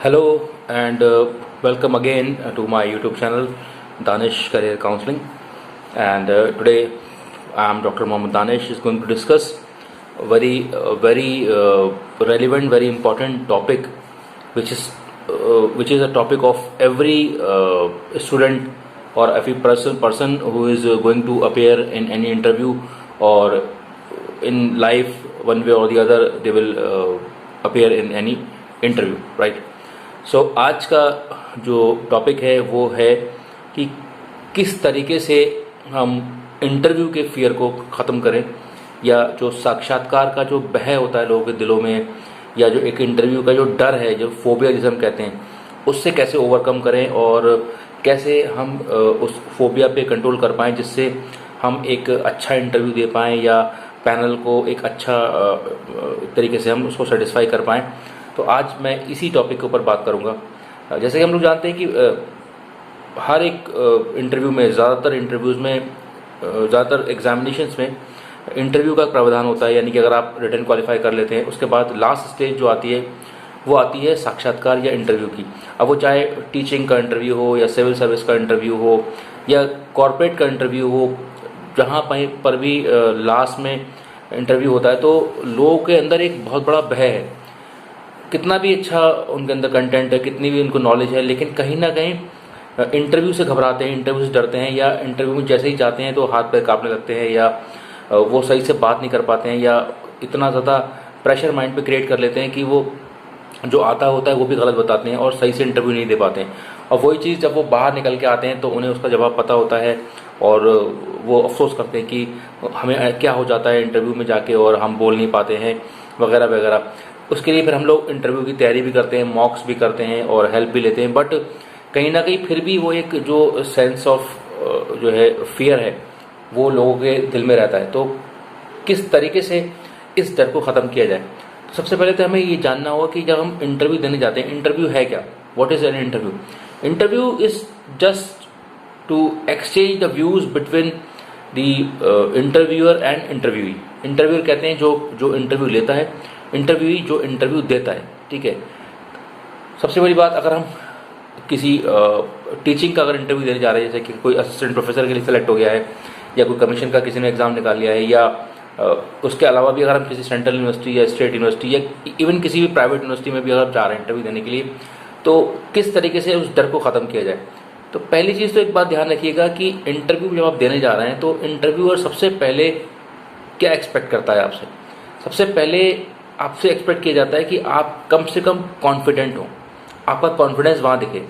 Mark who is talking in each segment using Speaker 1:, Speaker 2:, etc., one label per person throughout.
Speaker 1: Hello and welcome again to my YouTube channel Danish Career Counseling. And today I am Dr. Mohammed Danish is going to discuss a very relevant, very important topic, which is a topic of every student or every person who is going to appear in any interview or in life. One way or the other they will appear in any interview, right? सो आज का जो topic है वो है कि किस तरीके से हम इंटरव्यू के फियर को ख़त्म करें, या जो साक्षात्कार का जो भय होता है लोगों के दिलों में, या जो एक इंटरव्यू का जो डर है, जो फोबिया जिसे हम कहते हैं, उससे कैसे ओवरकम करें और कैसे हम उस फोबिया पे कंट्रोल कर पाएँ, जिससे हम एक अच्छा इंटरव्यू दे पाएँ या पैनल को एक अच्छा तरीके से हम उसको सेटिस्फाई कर पाएँ। तो आज मैं इसी टॉपिक के ऊपर बात करूंगा। जैसे कि हम लोग जानते हैं कि हर एक इंटरव्यू में, ज़्यादातर इंटरव्यूज़ में, ज़्यादातर एग्जामिनेशंस में इंटरव्यू का प्रावधान होता है। यानी कि अगर आप रिटन क्वालिफाई कर लेते हैं, उसके बाद लास्ट स्टेज जो आती है वो आती है साक्षात्कार या इंटरव्यू की। अब वो चाहे टीचिंग का इंटरव्यू हो या सिविल सर्विस का इंटरव्यू हो या कॉरपोरेट का इंटरव्यू हो, जहाँ पर भी लास्ट में इंटरव्यू होता है, तो लोगों के अंदर एक बहुत बड़ा भय है। कितना भी अच्छा उनके अंदर कंटेंट है, कितनी भी उनको नॉलेज है, लेकिन कहीं ना कहीं इंटरव्यू से घबराते हैं, इंटरव्यू से डरते हैं, या इंटरव्यू में जैसे ही जाते हैं तो हाथ पैर कांपने लगते हैं, या वो सही से बात नहीं कर पाते हैं, या इतना ज़्यादा प्रेशर माइंड पे क्रिएट कर लेते हैं कि वो जो आता होता है वो भी गलत बताते हैं और सही से इंटरव्यू नहीं दे पाते हैं। और वही चीज़ जब वो बाहर निकल के आते हैं तो उन्हें उसका जवाब पता होता है और वो अफसोस करते हैं कि हमें क्या हो जाता है इंटरव्यू में जाके और हम बोल नहीं पाते हैं वगैरह वगैरह। उसके लिए फिर हम लोग इंटरव्यू की तैयारी भी करते हैं, मॉक्स भी करते हैं और हेल्प भी लेते हैं, बट कहीं ना कहीं फिर भी वो एक जो सेंस ऑफ जो है फियर है वो लोगों के दिल में रहता है। तो किस तरीके से इस डर को ख़त्म किया जाए? तो सबसे पहले तो हमें ये जानना होगा कि जब हम इंटरव्यू देने जाते हैं, इंटरव्यू है क्या? What is an interview? Interview is just to exchange the views between the interviewer and interviewee. Interviewer कहते हैं जो इंटरव्यू लेता है, इंटरव्यूई जो इंटरव्यू देता है, ठीक है। सबसे बड़ी बात, अगर हम किसी टीचिंग का अगर इंटरव्यू देने जा रहे हैं, जैसे कि कोई असिस्टेंट प्रोफेसर के लिए सेलेक्ट हो गया है, या कोई कमीशन का किसी ने एग्ज़ाम निकाल लिया है, या उसके अलावा भी अगर हम किसी सेंट्रल यूनिवर्सिटी या स्टेट यूनिवर्सिटी या इवन किसी भी प्राइवेट यूनिवर्सिटी में भी अगर जा रहे हैं इंटरव्यू देने के लिए, तो किस तरीके से उस डर को ख़त्म किया जाए? तो पहली चीज़ तो एक बात ध्यान रखिएगा कि इंटरव्यू जब आप देने जा रहे हैं तो इंटरव्यूअर सबसे पहले क्या एक्सपेक्ट करता है आपसे? सबसे पहले आपसे एक्सपेक्ट किया जाता है कि आप कम से कम कॉन्फिडेंट हो, आपका कॉन्फिडेंस वहाँ दिखे,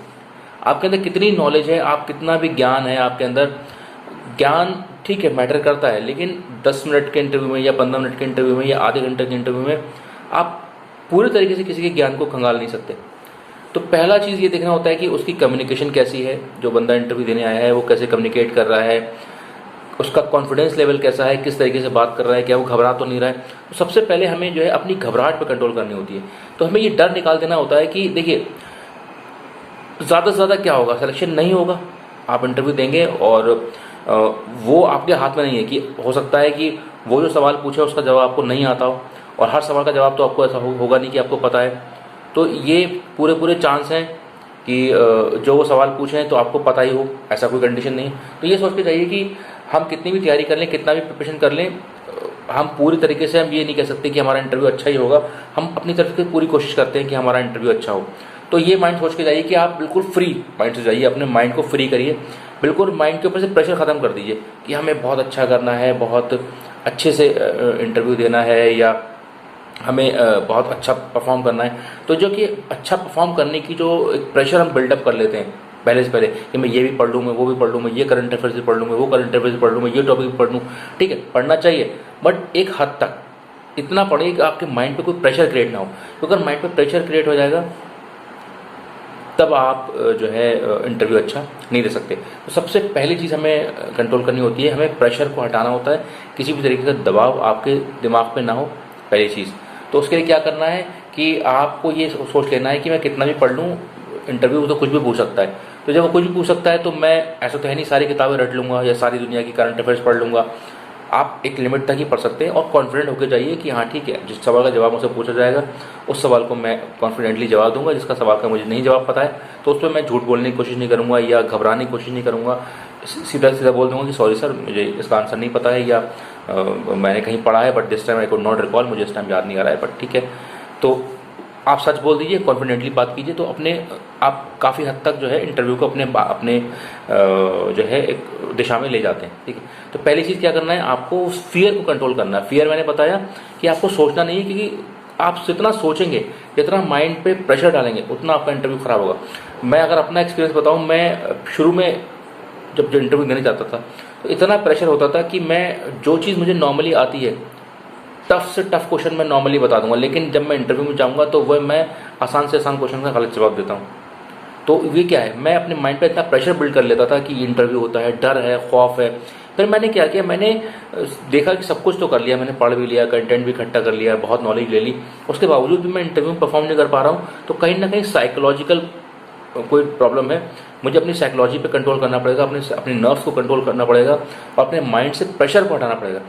Speaker 1: आपके अंदर कितनी नॉलेज है, आप कितना भी ज्ञान है आपके अंदर। ज्ञान ठीक है मैटर करता है, लेकिन 10 मिनट के इंटरव्यू में या 15 मिनट के इंटरव्यू में या आधे घंटे के इंटरव्यू में आप पूरी तरीके से किसी के ज्ञान को खंगाल नहीं सकते। तो पहला चीज़ ये देखना होता है कि उसकी कम्युनिकेशन कैसी है, जो बंदा इंटरव्यू देने आया है वो कैसे कम्युनिकेट कर रहा है, उसका कॉन्फिडेंस लेवल कैसा है, किस तरीके से बात कर रहा है, क्या वो घबरा तो नहीं रहा है। तो सबसे पहले हमें जो है अपनी घबराहट पर कंट्रोल करनी होती है। तो हमें ये डर निकाल देना होता है कि देखिए, ज़्यादा से ज़्यादा क्या होगा, सिलेक्शन नहीं होगा, आप इंटरव्यू देंगे और वो आपके हाथ में नहीं है। कि हो सकता है कि वो जो सवाल पूछे उसका जवाब आपको नहीं आता हो, और हर सवाल का जवाब तो आपको ऐसा होगा नहीं कि आपको पता है। तो ये पूरे चांस हैं कि जो वो सवाल पूछें तो आपको पता ही हो, ऐसा कोई कंडीशन नहीं। तो ये सोच के चाहिए कि हम कितनी भी तैयारी कर लें, कितना भी प्रिपरेशन कर लें, हम पूरी तरीके से हम ये नहीं कह सकते कि हमारा इंटरव्यू अच्छा ही होगा। हम अपनी तरफ से पूरी कोशिश करते हैं कि हमारा इंटरव्यू अच्छा हो। तो ये माइंड सोच के जाइए कि आप बिल्कुल फ्री माइंड से जाइए, अपने माइंड को फ्री करिए, बिल्कुल माइंड के ऊपर से प्रेशर ख़त्म कर दीजिए कि हमें बहुत अच्छा करना है, बहुत अच्छे से इंटरव्यू देना है, या हमें बहुत अच्छा परफॉर्म करना है। तो जो कि अच्छा परफॉर्म करने की जो एक प्रेशर हम बिल्डअप कर लेते हैं पहले से पहले कि मैं ये भी पढ़ लूँ, मैं वो भी पढ़ लूँ, मैं ये करंट अफेयर्स भी पढ़ लूँ, मैं वो करंट अफेयर्स भी पढ़ लूँ, मैं ये टॉपिक भी पढ़ लूँ। ठीक है, पढ़ना चाहिए, बट एक हद तक इतना पढ़िए कि आपके माइंड पे कोई प्रेशर क्रिएट ना हो। तो अगर माइंड पे प्रेशर क्रिएट हो जाएगा तब आप जो है इंटरव्यू अच्छा नहीं दे सकते। तो सबसे पहली चीज़ हमें कंट्रोल करनी होती है, हमें प्रेशर को हटाना होता है, किसी भी तरीके का दबाव आपके दिमाग पे ना हो, पहली चीज़। तो उसके लिए क्या करना है कि आपको ये सोच लेना है कि मैं कितना भी पढ़ लूँ, इंटरव्यू तो कुछ भी पूछ सकता है। तो जब वो कुछ भी पूछ सकता है तो मैं ऐसा तो है नहीं सारी किताबें रट लूँगा या सारी दुनिया की करंट अफेयर्स पढ़ लूँगा। आप एक लिमिट तक ही पढ़ सकते हैं और कॉन्फिडेंट होकर जाइए कि हाँ ठीक है, जिस सवाल का जवाब मुझसे पूछा जाएगा उस सवाल को मैं कॉन्फिडेंटली जवाब दूंगा। जिसका सवाल का मुझे नहीं जवाब पता है तो उस पर मैं झूठ बोलने की कोशिश नहीं करूँगा या घबराने की कोशिश नहीं करूँगा। सीधा सीधा बोल दूंगा कि सॉरी सर, मुझे इसका आंसर नहीं पता है, या मैंने कहीं पढ़ा है but this time I could not recall, मुझे इस टाइम याद नहीं आ रहा है, बट ठीक है। तो आप सच बोल दीजिए, कॉन्फिडेंटली बात कीजिए, तो अपने आप काफ़ी हद तक जो है इंटरव्यू को अपने जो है एक दिशा में ले जाते हैं। ठीक है, तो पहली चीज़ क्या करना है, आपको उस फियर को कंट्रोल करना है। फियर मैंने बताया कि आपको सोचना नहीं है, क्योंकि आप जितना सोचेंगे, जितना माइंड पे प्रेशर डालेंगे, उतना आपका इंटरव्यू खराब होगा। मैं अगर अपना एक्सपीरियंस बताऊँ, मैं शुरू में जब इंटरव्यू देने जाता था तो इतना प्रेशर होता था कि मैं जो चीज़ मुझे नॉर्मली आती है, टफ से टफ क्वेश्चन मैं नॉर्मली बता दूंगा, लेकिन जब मैं इंटरव्यू में जाऊंगा तो वह मैं आसान से आसान क्वेश्चन का गलत जवाब देता हूँ। तो ये क्या है, मैं अपने माइंड पे इतना प्रेशर बिल्ड कर लेता था कि ये इंटरव्यू होता है, डर है, खौफ है। फिर मैंने क्या किया, मैंने देखा कि सब कुछ तो कर लिया, मैंने पढ़ भी लिया, कंटेंट भी इकट्ठा कर लिया, बहुत नॉलेज ले ली, उसके बावजूद भी मैं इंटरव्यू में परफॉर्म नहीं कर पा रहा हूँ, तो कहीं ना कहीं साइकोलॉजिकल कोई प्रॉब्लम है। मुझे अपनी साइकोलॉजी पे कंट्रोल करना पड़ेगा, अपने नर्व्स को कंट्रोल करना पड़ेगा और अपने माइंड से प्रेशर को हटाना पड़ेगा।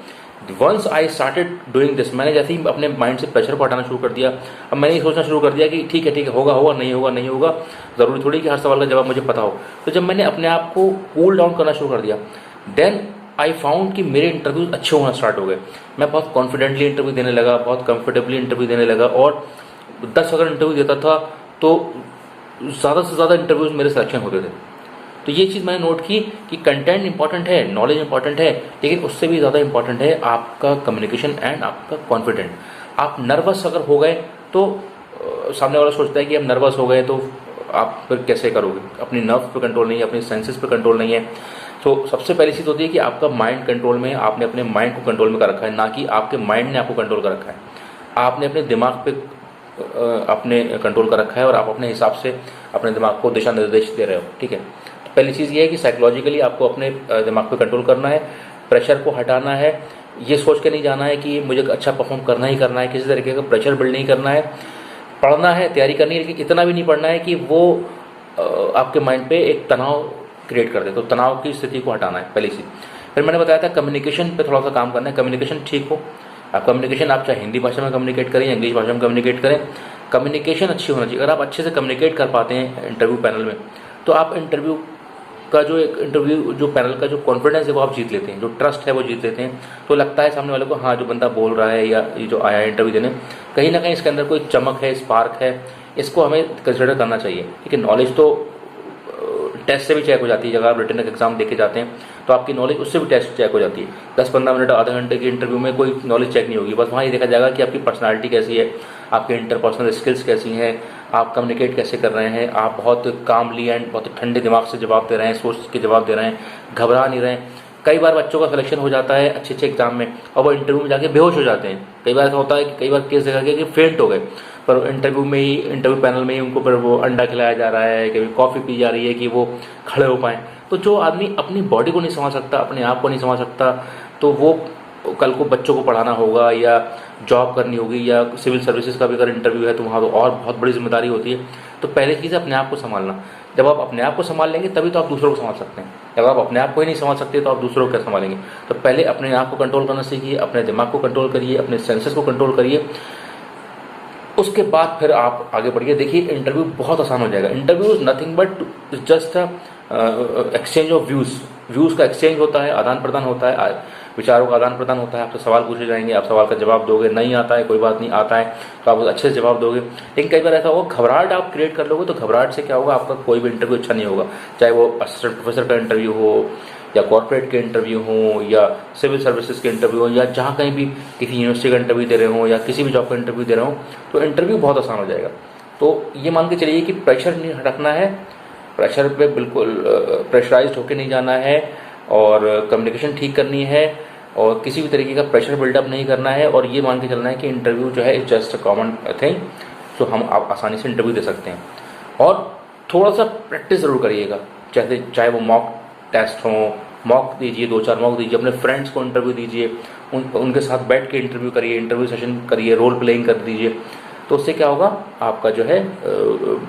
Speaker 1: Once I started doing this, मैंने जैसे ही अपने माइंड से प्रेशर को हटाना शुरू कर दिया, अब मैंने ये सोचना शुरू कर दिया कि ठीक है होगा होगा, नहीं होगा नहीं होगा, ज़रूरी थोड़ी कि हर सवाल का जवाब मुझे पता हो। तो जब मैंने अपने आप को कूल डाउन करना शुरू कर दिया, देन आई फाउंड कि मेरे इंटरव्यूज अच्छे होना स्टार्ट हो गए। मैं बहुत कॉन्फिडेंटली इंटरव्यू देने लगा, बहुत कंफर्टेबली इंटरव्यू देने लगा, और 10 अगर इंटरव्यू देता था तो ज़्यादा से ज़्यादा इंटरव्यूज मेरे सिलेक्शन होते थे। तो ये चीज़ मैंने नोट की कि कंटेंट इंपॉर्टेंट है, नॉलेज इंपॉर्टेंट है, लेकिन उससे भी ज़्यादा इंपॉर्टेंट है आपका कम्युनिकेशन एंड आपका कॉन्फिडेंट। आप नर्वस अगर हो गए तो सामने वाला सोचता है कि आप नर्वस हो गए तो आप फिर कैसे करोगे, अपनी नर्व पे कंट्रोल नहीं है, अपनी सेंसेस पे कंट्रोल नहीं है। तो सबसे पहली चीज़ होती है कि आपका माइंड कंट्रोल में है, आपने अपने माइंड को कंट्रोल में कर रखा है, ना कि आपके माइंड ने आपको कंट्रोल कर रखा है। आपने अपने दिमाग पे अपने कंट्रोल कर रखा है और आप अपने हिसाब से अपने दिमाग को दिशा निर्देश दे रहे हो। ठीक है, तो पहली चीज़ ये है कि साइकोलॉजिकली आपको अपने दिमाग पे कंट्रोल करना है, प्रेशर को हटाना है। ये सोच के नहीं जाना है कि मुझे अच्छा परफॉर्म करना ही करना है, किसी तरीके का प्रेशर बिल्ड नहीं करना है। पढ़ना है, तैयारी करनी है, लेकिन इतना भी नहीं पढ़ना है कि वो आपके माइंड पे एक तनाव क्रिएट कर दे। तो तनाव की स्थिति को हटाना है पहली चीज़। फिर मैंने बताया था कम्युनिकेशन पे थोड़ा सा काम करना है। कम्युनिकेशन ठीक हो, आप कम्युनिकेशन आप चाहे हिंदी भाषा में कम्युनिकेट करें या इंग्लिश भाषा में कम्युनिकेट करें, कम्युनिकेशन अच्छी होना चाहिए। अगर आप अच्छे से कम्युनिकेट कर पाते हैं इंटरव्यू पैनल में, तो आप इंटरव्यू का जो पैनल का जो कॉन्फिडेंस है वो आप जीत लेते हैं, जो ट्रस्ट है वो जीत लेते हैं। तो लगता है सामने वाले को हाँ जो बंदा बोल रहा है या ये जो आया है इंटरव्यू देने, कहीं ना कहीं इसके अंदर कोई चमक है, स्पार्क है, इसको हमें कंसिडर करना चाहिए। ठीक है, नॉलेज तो टेस्ट से भी चेक हो जाती है। अगर आप रिटन एग्जाम देके जाते हैं तो आपकी नॉलेज उससे भी टेस्ट चेक हो जाती है। 10-15 मिनट आधे घंटे की इंटरव्यू में कोई नॉलेज चेक नहीं होगी, बस वहाँ ये देखा जाएगा कि आपकी पर्सनालिटी कैसी है, आपके इंटरपर्सनल स्किल्स कैसी हैं, आप कम्युनिकेट कैसे कर रहे हैं, आप बहुत कामली एंड बहुत ठंडे दिमाग से जवाब दे रहे हैं, सोच के जवाब दे रहे हैं, घबरा नहीं रहे हैं। कई बार बच्चों का सिलेक्शन हो जाता है अच्छे एग्जाम में और वो इंटरव्यू में जाके बेहोश हो जाते हैं। कई बार ऐसा होता है कि कई बार केस देखा गया कि फेंट हो गए, पर इंटरव्यू पैनल में ही उनको फिर वो अंडा खिलाया जा रहा है, कभी कॉफ़ी पी जा रही है कि वो खड़े हो पाएँ। तो जो आदमी अपनी बॉडी को नहीं समझ सकता, अपने आप को नहीं समझ सकता, तो वो कल को बच्चों को पढ़ाना होगा या जॉब करनी होगी या सिविल सर्विसेज का भी अगर इंटरव्यू है तो वहाँ तो और बहुत बड़ी जिम्मेदारी होती है। तो पहले चीज़ है अपने आप को संभालना। जब आप अपने आप को संभाल लेंगे तभी तो आप दूसरों को संभाल सकते हैं। अगर आप अपने आप को ही नहीं संभाल सकते तो आप दूसरों को क्या संभालेंगे। तो पहले अपने आप को कंट्रोल करना सीखिए, अपने दिमाग को कंट्रोल करिए, अपने सेंसेस को कंट्रोल करिए, उसके बाद फिर आप आगे बढ़िए। देखिए इंटरव्यू बहुत आसान हो जाएगा। Interview is nothing but just exchange of views का एक्सचेंज होता है, आदान प्रदान होता है, विचारों का आदान प्रदान होता है। आपसे सवाल पूछे जाएंगे, आप सवाल का जवाब दोगे, नहीं आता है कोई बात नहीं, आता है तो आप अच्छे से जवाब दोगे। लेकिन कई बार ऐसा होगा घबराहट आप क्रिएट कर लोगे, तो घबराहट से क्या होगा, आपका कोई भी इंटरव्यू अच्छा नहीं होगा। चाहे वो असिस्टेंट प्रोफेसर का इंटरव्यू हो या कॉर्पोरेट के इंटरव्यू हो या सिविल सर्विसेज के इंटरव्यू हो या जहाँ कहीं भी किसी यूनिवर्सिटी का इंटरव्यू दे रहे हो या किसी भी जॉब का इंटरव्यू दे रहे हो, तो इंटरव्यू बहुत आसान हो जाएगा। तो ये मान के चलिए कि प्रेशर नहीं रखना है, प्रेशर पे बिल्कुल प्रेशराइज्ड होकर नहीं जाना है और कम्युनिकेशन ठीक करनी है और किसी भी तरीके का प्रेशर बिल्डअप नहीं करना है। और ये मान के चलना है कि इंटरव्यू जो है is just a common thing, so हम आप आसानी से इंटरव्यू दे सकते हैं। और थोड़ा सा प्रैक्टिस ज़रूर करिएगा, चाहे वो मॉक टेस्ट हो, मॉक दीजिए, 2-4 मॉक दीजिए, अपने फ्रेंड्स को इंटरव्यू दीजिए, उनके साथ बैठ के इंटरव्यू करिए, इंटरव्यू सेशन करिए, रोल प्लेइंग कर दीजिए। तो उससे क्या होगा, आपका जो है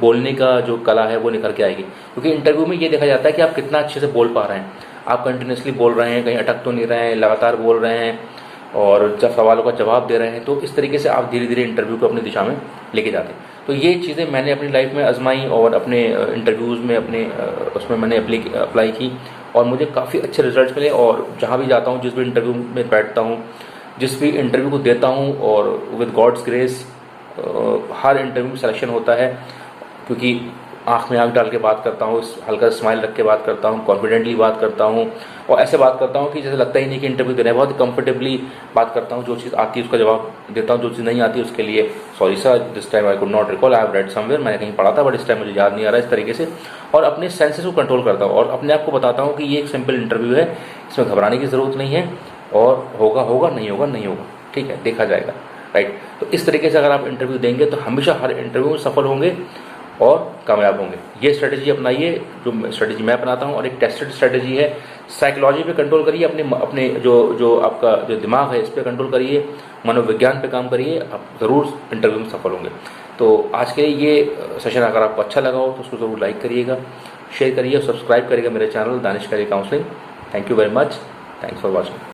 Speaker 1: बोलने का जो कला है वो निकल के आएगी। क्योंकि इंटरव्यू में ये देखा जाता है कि आप कितना अच्छे से बोल पा रहे हैं। आप कंटिन्यूसली बोल रहे हैं, कहीं अटक तो नहीं रहे हैं, लगातार बोल रहे हैं और जब सवालों का जवाब दे रहे हैं, तो इस तरीके से आप धीरे धीरे इंटरव्यू को अपनी दिशा में लेके जाते हैं। तो ये चीज़ें मैंने अपनी लाइफ में आजमाई और अपने इंटरव्यूज़ में अपने उसमें मैंने अप्लाई की और मुझे काफ़ी अच्छे रिजल्ट्स मिले। और जहाँ भी जाता हूँ, जिस भी इंटरव्यू में बैठता हूँ, जिस भी इंटरव्यू को देता हूँ, और विद गॉड्स ग्रेस हर इंटरव्यू में सिलेक्शन होता है, क्योंकि आँख में आँख डाल के बात करता हूँ, हल्का स्माइल रख के बात करता हूँ, कॉन्फिडेंटली बात करता हूँ और ऐसे बात करता हूँ कि जैसे लगता ही नहीं कि इंटरव्यू दे रहे हैं। बहुत कंफर्टेबली बात करता हूँ, जो चीज़ आती है उसका जवाब देता हूँ, जो चीज़ नहीं आती उसके लिए sorry sir, this time I could not recall, I have read somewhere, मैंने कहीं पढ़ा था बट इस टाइम मुझे याद नहीं आ रहा है, इस तरीके से। और अपने सेंसेस को कंट्रोल करता हूँ और अपने आप को बताता हूँ कि ये एक सिंपल इंटरव्यू है, इसमें घबराने की ज़रूरत नहीं है और होगा होगा, नहीं होगा नहीं होगा, ठीक है, देखा जाएगा, राइट। तो इस तरीके से अगर आप इंटरव्यू देंगे तो हमेशा हर इंटरव्यू में सफल होंगे और कामयाब होंगे। ये स्ट्रेटजी अपनाइए, जो स्ट्रेटजी मैं अपनाता हूँ, और एक टेस्टेड स्ट्रेटजी है। साइकोलॉजी पे कंट्रोल करिए, अपने जो आपका जो दिमाग है इस पे कंट्रोल करिए, मनोविज्ञान पे काम करिए, आप ज़रूर इंटरव्यू में सफल होंगे। तो आज के ये सेशन अगर आपको अच्छा लगा हो तो उसको ज़रूर लाइक करिएगा, शेयर करिए और सब्सक्राइब करिएगा मेरे channel Danish career counselling. Thank you very much, thanks for watching.